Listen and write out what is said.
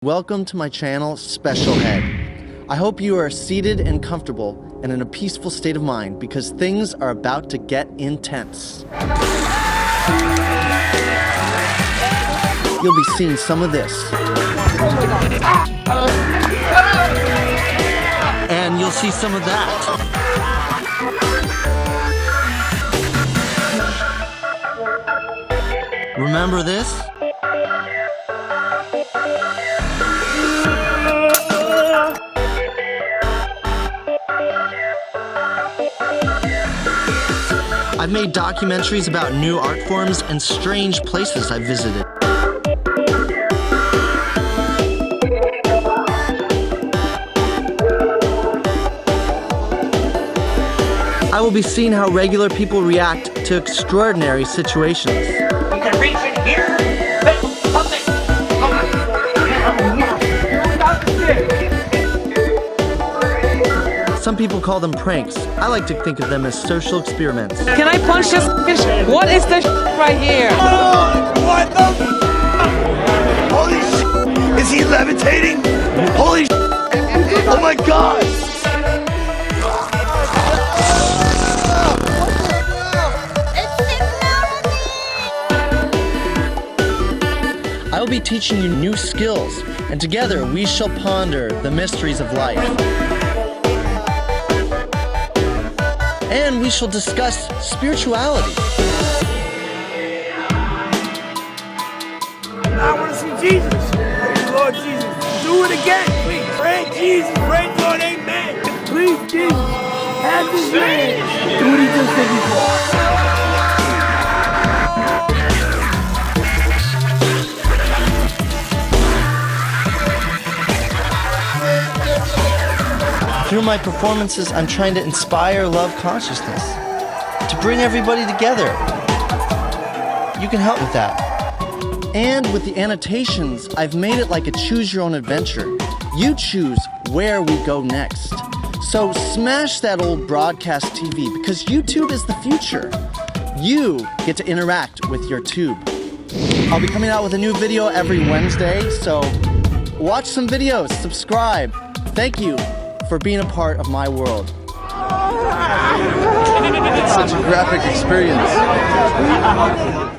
Welcome to my channel, Specialhead. I hope you are seated and comfortable and in a peaceful state of mind because things are about to get intense. You'll be seeing some of this. And you'll see some of that. Remember this? I've made documentaries about new art forms and strange places I've visited. I will be seeing how regular people react to extraordinary situations. You can reach in here, something. Some people call them pranks. I like to think of them as social experiments. Can I punch this? What is this right here? Oh, what the? Holy shit! Is he levitating? Holy shit! Oh my god! I will be teaching you new skills, and together we shall ponder the mysteries of life. And we shall discuss spirituality. I want to see Jesus. Praise Lord Jesus. Do it again, please. Praise Jesus. Praise Lord, amen. Please, Jesus. Have this man. Do what he just did before. Through my performances, I'm trying to inspire love consciousness, to bring everybody together. You can help with that. And with the annotations, I've made it like a choose-your-own-adventure. You choose where we go next. So smash that old broadcast TV because YouTube is the future. You get to interact with your tube. I'll be coming out with a new video every Wednesday, so watch some videos, subscribe. Thank you for being a part of my world. It's such a graphic experience.